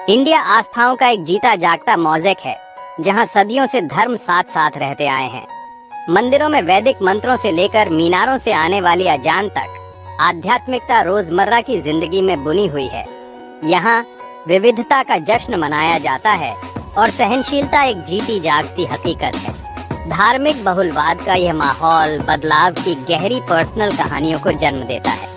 India आस्थाओं का एक जीता जागता मोज़ेक है, जहां सदियों से धर्म साथ साथ रहते आए हैं। मंदिरों में वैदिक मंत्रों से लेकर मीनारों से आने वाली अजान तक आध्यात्मिकता रोजमर्रा की जिंदगी में बुनी हुई है। यहाँ विविधता का जश्न मनाया जाता है और सहनशीलता एक जीती जागती हकीकत है। धार्मिक बहुलवाद का यह माहौल बदलाव की गहरी पर्सनल कहानियों को जन्म देता है।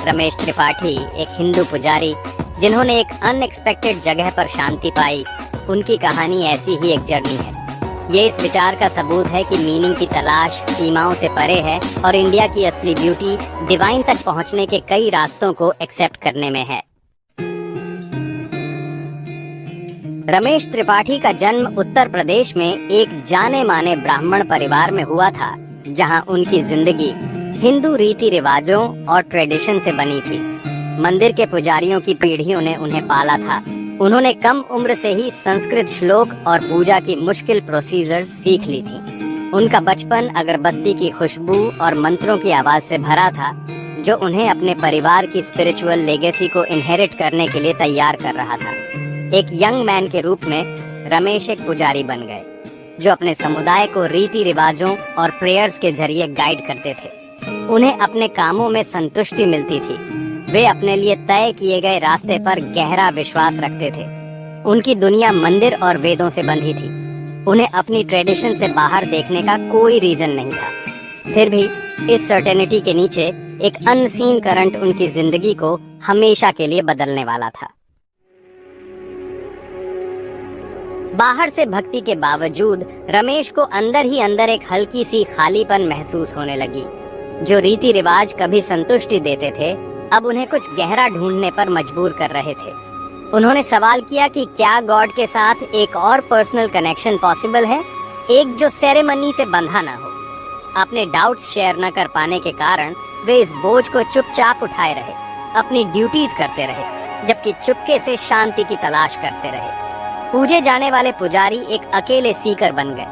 रमेश त्रिपाठी एक हिंदू पुजारी जिन्होंने एक अनएक्सपेक्टेड जगह पर शांति पाई, उनकी कहानी ऐसी ही एक जर्नी है। ये इस विचार का सबूत है कि मीनिंग की तलाश सीमाओं से परे है और इंडिया की असली ब्यूटी डिवाइन तक पहुंचने के कई रास्तों को एक्सेप्ट करने में है। रमेश त्रिपाठी का जन्म उत्तर प्रदेश में एक जाने माने ब्राह्मण परिवार में हुआ था, जहां उनकी जिंदगी हिंदू रीति रिवाजों और ट्रेडिशन से बनी थी। मंदिर के पुजारियों की पीढ़ियों ने उन्हें पाला था। उन्होंने कम उम्र से ही संस्कृत श्लोक और पूजा की मुश्किल प्रोसीजर्स सीख ली थी। उनका बचपन अगरबत्ती की खुशबू और मंत्रों की आवाज से भरा था, जो उन्हें अपने परिवार की स्पिरिचुअल लेगेसी को इनहेरिट करने के लिए तैयार कर रहा था। एक यंग मैन के रूप में रमेश एक पुजारी बन गए, जो अपने समुदाय को रीति रिवाजों और प्रेयर्स के जरिए गाइड करते थे। उन्हें अपने कामों में संतुष्टि मिलती थी। वे अपने लिए तय किए गए रास्ते पर गहरा विश्वास रखते थे। उनकी दुनिया मंदिर और वेदों से बंधी थी। उन्हें अपनी ट्रेडिशन से बाहर देखने का कोई रीजन नहीं था। फिर भी इस सर्टेनिटी के नीचे एक अनसीन करंट उनकी जिंदगी को हमेशा के लिए बदलने वाला था। बाहर से भक्ति के बावजूद रमेश को अंदर ही अंदर एक हल्की सी खालीपन महसूस होने लगी। जो रीति रिवाज कभी संतुष्टि देते थे, अब उन्हें कुछ गहरा ढूंढने पर मजबूर कर रहे थे। उन्होंने सवाल किया कि क्या गॉड के साथ एक और पर्सनल कनेक्शन पॉसिबल है, एक जो सेरेमनी से बंधा ना हो। अपने डाउट्स शेयर न कर पाने के कारण वे इस बोझ को चुपचाप उठाए रहे, अपनी ड्यूटीज करते रहे, जबकि चुपके से शांति की तलाश करते रहे। पूजे जाने वाले पुजारी एक अकेले सीकर बन गए,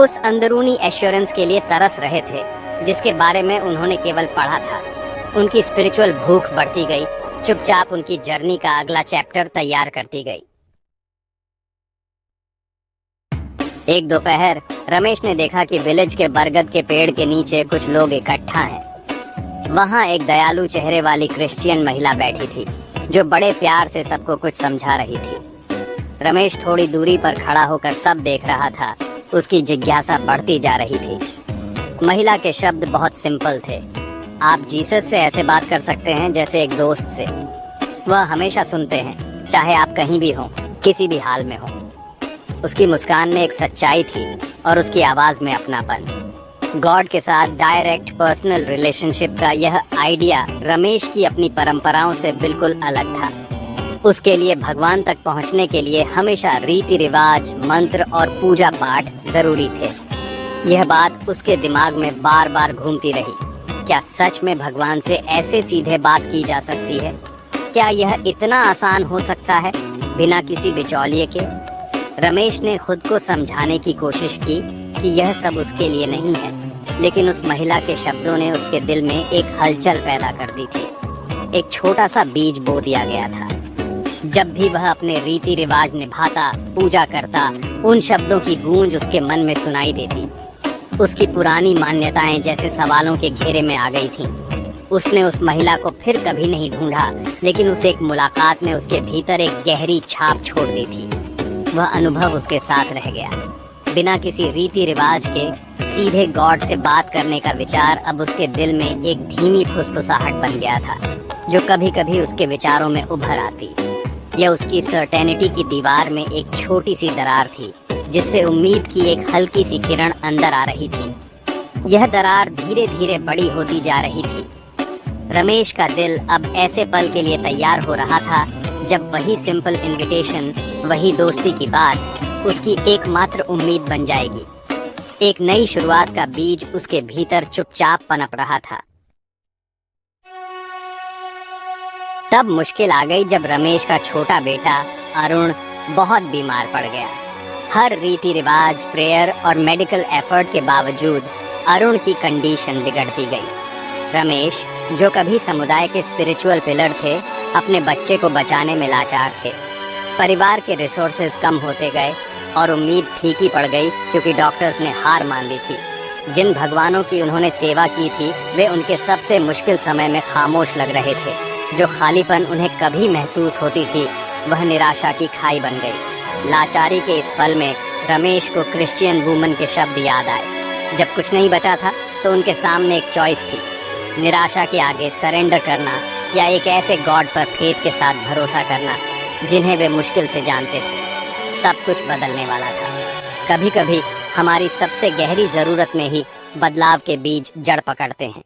उस अंदरूनी एश्योरेंस के लिए तरस रहे थे जिसके बारे में उन्होंने केवल पढ़ा था। उनकी स्पिरिचुअल भूख बढ़ती गई, चुपचाप उनकी जर्नी का अगला चैप्टर तैयार करती गई। एक दोपहर रमेश ने देखा कि विलेज के बरगद के पेड़ के नीचे कुछ लोग इकट्ठा हैं। वहां एक दयालु चेहरे वाली क्रिश्चियन महिला बैठी थी, जो बड़े प्यार से सबको कुछ समझा रही थी। रमेश थोड़ी दूरी पर खड़ा होकर सब देख रहा था। उसकी जिज्ञासा बढ़ती जा रही थी। महिला के शब्द बहुत सिंपल थे। आप जीसस से ऐसे बात कर सकते हैं जैसे एक दोस्त से। वह हमेशा सुनते हैं, चाहे आप कहीं भी हो, किसी भी हाल में हो। उसकी मुस्कान में एक सच्चाई थी और उसकी आवाज में अपनापन। गॉड के साथ डायरेक्ट पर्सनल रिलेशनशिप का यह आइडिया रमेश की अपनी परंपराओं से बिल्कुल अलग था। उसके लिए भगवान तक पहुंचने के लिए हमेशा रीति रिवाज, मंत्र और पूजा पाठ जरूरी थे। यह बात उसके दिमाग में बार बार घूमती रही। क्या सच में भगवान से ऐसे सीधे बात की जा सकती है? क्या यह इतना आसान हो सकता है बिना किसी बिचौलिए के? रमेश ने खुद को समझाने की कोशिश की कि यह सब उसके लिए नहीं है, लेकिन उस महिला के शब्दों ने उसके दिल में एक हलचल पैदा कर दी थी। एक छोटा सा बीज बो दिया गया था। जब भी वह अपने रीति रिवाज निभाता, पूजा करता, उन शब्दों की गूंज उसके मन में सुनाई देती। उसकी पुरानी मान्यताएं जैसे सवालों के घेरे में आ गई थीं। उसने उस महिला को फिर कभी नहीं ढूंढा, लेकिन उस एक मुलाकात ने उसके भीतर एक गहरी छाप छोड़ दी थी। वह अनुभव उसके साथ रह गया। बिना किसी रीति रिवाज के सीधे गॉड से बात करने का विचार अब उसके दिल में एक धीमी फुसफुसाहट बन गया था, जो कभी कभी उसके विचारों में उभर आती। यह उसकी सर्टेनिटी की दीवार में एक छोटी सी दरार थी, जिससे उम्मीद की एक हल्की सी किरण अंदर आ रही थी। यह दरार धीरे धीरे बड़ी होती जा रही थी। रमेश का दिल अब ऐसे पल के लिए तैयार हो रहा था जब वही सिंपल इनविटेशन, वही दोस्ती की बात उसकी एकमात्र उम्मीद बन जाएगी। एक नई शुरुआत का बीज उसके भीतर चुपचाप पनप रहा था। तब मुश्किल आ गई जब रमेश का छोटा बेटा अरुण बहुत बीमार पड़ गया। हर रीति रिवाज, प्रेयर और मेडिकल एफर्ट के बावजूद अरुण की कंडीशन बिगड़ती गई। रमेश, जो कभी समुदाय के स्पिरिचुअल पिलर थे, अपने बच्चे को बचाने में लाचार थे। परिवार के रिसोर्सेज कम होते गए और उम्मीद फीकी पड़ गई, क्योंकि डॉक्टर्स ने हार मान ली थी। जिन भगवानों की उन्होंने सेवा की थी वे उनके सबसे मुश्किल समय में खामोश लग रहे थे। जो खालीपन उन्हें कभी महसूस होती थी वह निराशा की खाई बन गई। लाचारी के इस पल में रमेश को क्रिश्चियन वुमन के शब्द याद आए। जब कुछ नहीं बचा था तो उनके सामने एक चॉइस थी, निराशा के आगे सरेंडर करना या एक ऐसे गॉड पर फेथ के साथ भरोसा करना जिन्हें वे मुश्किल से जानते थे। सब कुछ बदलने वाला था। कभी कभी हमारी सबसे गहरी जरूरत में ही बदलाव के बीज जड़ पकड़ते हैं।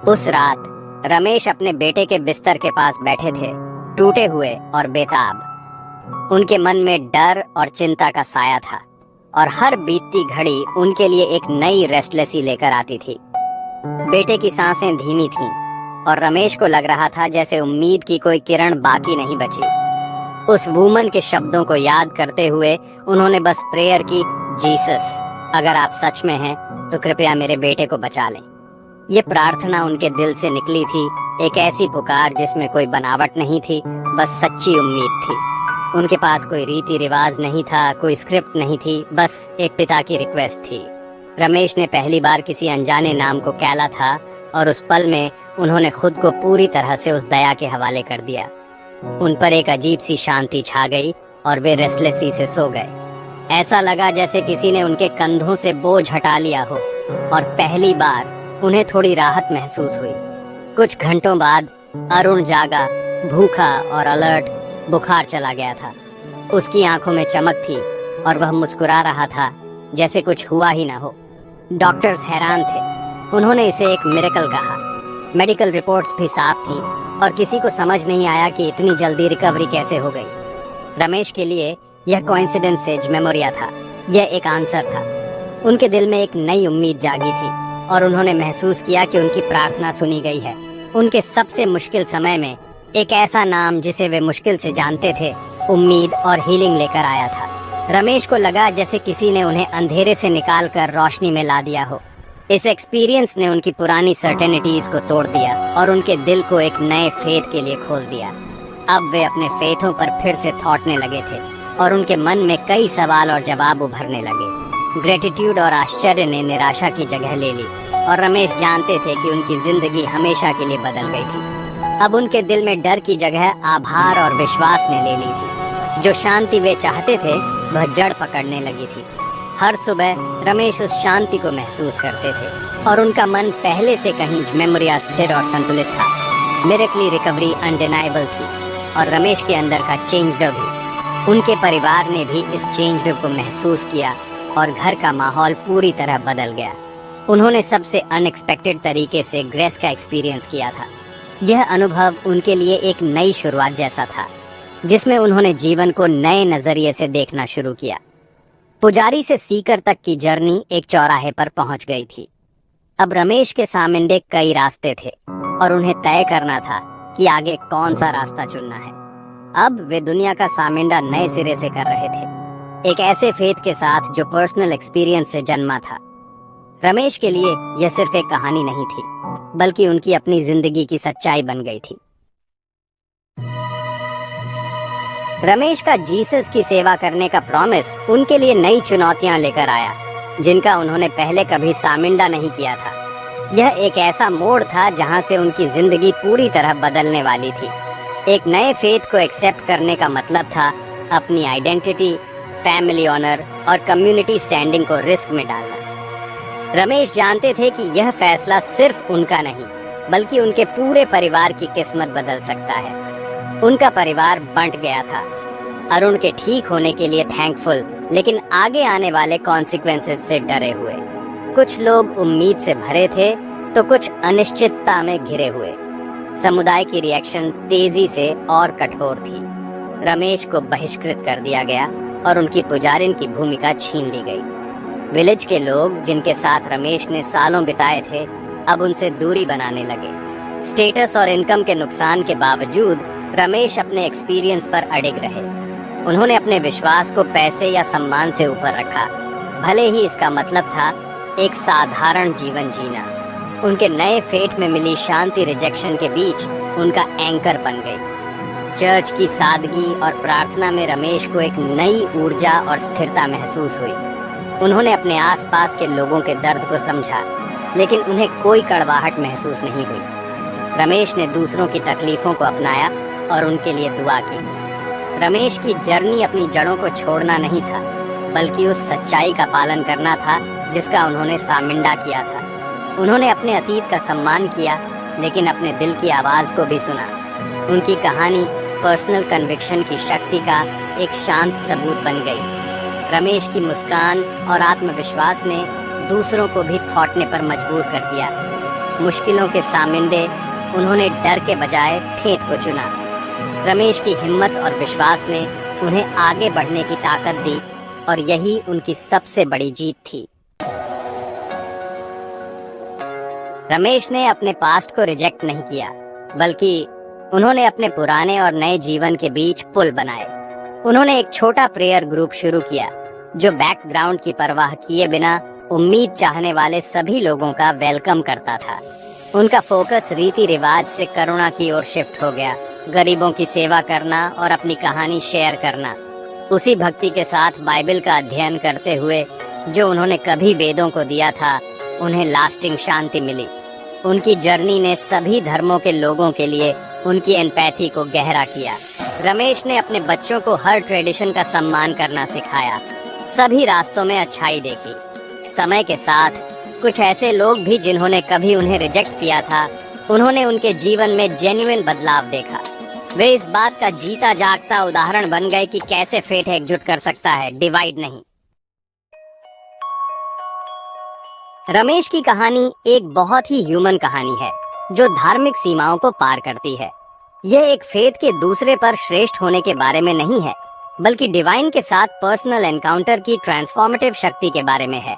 उस रात रमेश अपने बेटे के बिस्तर के पास बैठे थे, टूटे हुए और बेताब। उनके मन में डर और चिंता का साया था और हर बीतती घड़ी उनके लिए एक नई रेस्टलेसी लेकर आती थी। बेटे की सांसें धीमी थीं और रमेश को लग रहा था जैसे उम्मीद की कोई किरण बाकी नहीं बची। उस वुमन के शब्दों को याद करते हुए उन्होंने बस प्रेयर की, जीसस, अगर आप सच में हैं तो कृपया मेरे बेटे को बचा लें। ये प्रार्थना उनके दिल से निकली थी, एक ऐसी पुकार जिसमें कोई बनावट नहीं थी, बस सच्ची उम्मीद थी। उनके पास कोई रीति रिवाज नहीं था, कोई स्क्रिप्ट नहीं थी, बस एक पिता की रिक्वेस्ट थी। रमेश ने पहली बार किसी अनजाने नाम को कैला था और उस पल में उन्होंने खुद को पूरी तरह से उस दया के हवाले कर दिया। उन पर एक अजीब सी शांति छा गई और वे रेस्टलेसी से सो गए। ऐसा लगा जैसे किसी ने उनके कंधों से बोझ हटा लिया हो और पहली बार उन्हें थोड़ी राहत महसूस हुई। कुछ घंटों बाद अरुण जागा, भूखा और अलर्ट। बुखार चला गया था, उसकी आंखों में चमक थी और वह मुस्कुरा रहा था जैसे कुछ हुआ ही ना हो। डॉक्टर्स हैरान थे, उन्होंने इसे एक मिरेकल कहा। मेडिकल रिपोर्ट्स भी साफ थी और किसी को समझ नहीं आया कि इतनी जल्दी रिकवरी कैसे हो गई। रमेश के लिए यह कोइंसिडेंस एज मेमोरिया था, यह एक आंसर था। उनके दिल में एक नई उम्मीद जागी थी और उन्होंने महसूस किया कि उनकी प्रार्थना सुनी गई है। उनके सबसे मुश्किल समय में एक ऐसा नाम जिसे वे मुश्किल से जानते थे, उम्मीद और हीलिंग लेकर आया था। रमेश को लगा जैसे किसी ने उन्हें अंधेरे से निकालकर रोशनी में ला दिया हो। इस एक्सपीरियंस ने उनकी पुरानी सर्टेनिटीज को तोड़ दिया और उनके दिल को एक नए फेथ के लिए खोल दिया। अब वे अपने फेथों पर फिर से थौटने लगे थे और उनके मन में कई सवाल और जवाब उभरने लगे। ग्रेटिट्यूड और आश्चर्य ने निराशा की जगह ले ली और रमेश जानते थे कि उनकी जिंदगी हमेशा के लिए बदल गई थी। अब उनके दिल में डर की जगह आभार और विश्वास ने ले ली थी। जो शांति वे चाहते थे वह जड़ पकड़ने लगी थी। हर सुबह रमेश उस शांति को महसूस करते थे और उनका मन पहले से कहीं मेमोरिया स्थिर और संतुलित था। मिरेकली रिकवरी अनडिनाइबल थी और रमेश के अंदर का चेंज्ड भी। उनके परिवार ने भी इस चेंज्ड को महसूस किया और घर का माहौल पूरी तरह बदल गया। उन्होंने सबसे अनएक्सपेक्टेड तरीके से ग्रेस का एक्सपीरियंस किया था। यह अनुभव उनके लिए एक नई शुरुआत जैसा था, जिसमें उन्होंने जीवन को नए नजरिए से देखना शुरू किया। पुजारी से सीकर तक की जर्नी एक चौराहे पर पहुंच गई थी। अब रमेश के सामने कई रास्ते थे और उन्हें तय करना था कि आगे कौन सा रास्ता चुनना है। अब वे दुनिया का सामिंडा नए सिरे से कर रहे थे, एक ऐसे फेथ के साथ जो पर्सनल एक्सपीरियंस से जन्मा था। रमेश के लिए यह सिर्फ एक कहानी नहीं थी, बल्कि उनकी अपनी जिंदगी की सच्चाई बन गई थी। रमेश का जीसस की सेवा करने का प्रॉमिस उनके लिए नई चुनौतियां लेकर आया, जिनका उन्होंने पहले कभी सामिंडा नहीं किया था। यह एक ऐसा मोड़ था जहां से उनकी जिंदगी पूरी तरह बदलने वाली थी। एक नए फेथ को एक्सेप्ट करने का मतलब था अपनी आइडेंटिटी, फैमिली ऑनर और कम्युनिटी स्टैंडिंग को रिस्क में डालना। रमेश जानते थे कि यह फैसला सिर्फ उनका नहीं, बल्कि उनके पूरे परिवार की किस्मत बदल सकता है। उनका परिवार बंट गया था, अरुण के ठीक होने के लिए थैंकफुल, लेकिन आगे आने वाले कॉन्सिक्वेंसेस से डरे हुए। कुछ लोग उम्मीद से भरे थे तो कुछ अनिश्चितता में घिरे हुए। समुदाय की रिएक्शन तेजी से और कठोर थी। रमेश को बहिष्कृत कर दिया गया और उनकी पुजारिन की भूमिका छीन ली गई। विलेज के लोग, जिनके साथ रमेश ने सालों बिताए थे, अब उनसे दूरी बनाने लगे। स्टेटस और इनकम के नुकसान के बावजूद रमेश अपने एक्सपीरियंस पर अडिग रहे। उन्होंने अपने विश्वास को पैसे या सम्मान से ऊपर रखा, भले ही इसका मतलब था एक साधारण जीवन जीना। उनके नए फेट में मिली शांति रिजेक्शन के बीच उनका एंकर बन गई। चर्च की सादगी और प्रार्थना में रमेश को एक नई ऊर्जा और स्थिरता महसूस हुई। उन्होंने अपने आसपास के लोगों के दर्द को समझा, लेकिन उन्हें कोई कड़वाहट महसूस नहीं हुई। रमेश ने दूसरों की तकलीफों को अपनाया और उनके लिए दुआ की। रमेश की जर्नी अपनी जड़ों को छोड़ना नहीं था, बल्कि उस सच्चाई का पालन करना था जिसका उन्होंने सामिंडा किया था। उन्होंने अपने अतीत का सम्मान किया, लेकिन अपने दिल की आवाज को भी सुना। उनकी कहानी पर्सनल कन्विक्शन की शक्ति का एक शांत सबूत बन गई। रमेश की मुस्कान और आत्मविश्वास ने दूसरों को भी थौटने पर मजबूर कर दिया। मुश्किलों के सामिंदे उन्होंने डर के बजाय फेंत को चुना। रमेश की हिम्मत और विश्वास ने उन्हें आगे बढ़ने की ताकत दी, और यही उनकी सबसे बड़ी जीत थी। रमेश ने अपने पास्ट को रिजेक्ट नहीं किया, बल्कि उन्होंने अपने पुराने और नए जीवन के बीच पुल बनाए। उन्होंने एक छोटा प्रेयर ग्रुप शुरू किया जो बैकग्राउंड की परवाह किए बिना उम्मीद चाहने वाले सभी लोगों का वेलकम करता था। उनका फोकस रीति रिवाज से करुणा की ओर शिफ्ट हो गया, गरीबों की सेवा करना और अपनी कहानी शेयर करना। उसी भक्ति के साथ बाइबल का अध्ययन करते हुए जो उन्होंने कभी वेदों को दिया था, उन्हें लास्टिंग शांति मिली। उनकी जर्नी ने सभी धर्मों के लोगों के लिए उनकी एम्पैथी को गहरा किया। रमेश ने अपने बच्चों को हर ट्रेडिशन का सम्मान करना सिखाया, सभी रास्तों में अच्छाई देखी। समय के साथ कुछ ऐसे लोग भी जिन्होंने कभी उन्हें रिजेक्ट किया था, उन्होंने उनके जीवन में जेन्युइन बदलाव देखा। वे इस बात का जीता जागता उदाहरण बन गए कि कैसे फेट एकजुट कर सकता है, डिवाइड नहीं। रमेश की कहानी एक बहुत ही ह्यूमन कहानी है जो धार्मिक सीमाओं को पार करती है। यह एक फेथ के दूसरे पर श्रेष्ठ होने के बारे में नहीं है, बल्कि डिवाइन के साथ पर्सनल एनकाउंटर की ट्रांसफॉर्मेटिव शक्ति के बारे में है।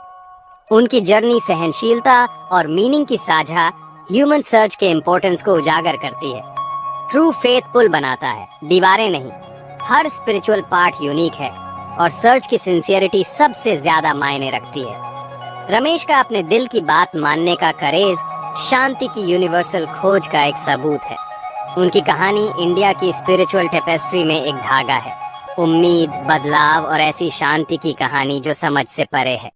उनकी जर्नी सहनशीलता और मीनिंग की साझा ह्यूमन सर्च के इम्पोर्टेंस को उजागर करती है। ट्रू फेथ पुल बनाता है, दीवारें नहीं। हर स्पिरिचुअल पार्ट यूनिक है और सर्च की सिंसियरिटी सबसे ज्यादा मायने रखती है। रमेश का अपने दिल की बात मानने का करेज शांति की यूनिवर्सल खोज का एक सबूत है। उनकी कहानी इंडिया की स्पिरिचुअल टेपेस्ट्री में एक धागा है, उम्मीद, बदलाव और ऐसी शांति की कहानी जो समझ से परे है।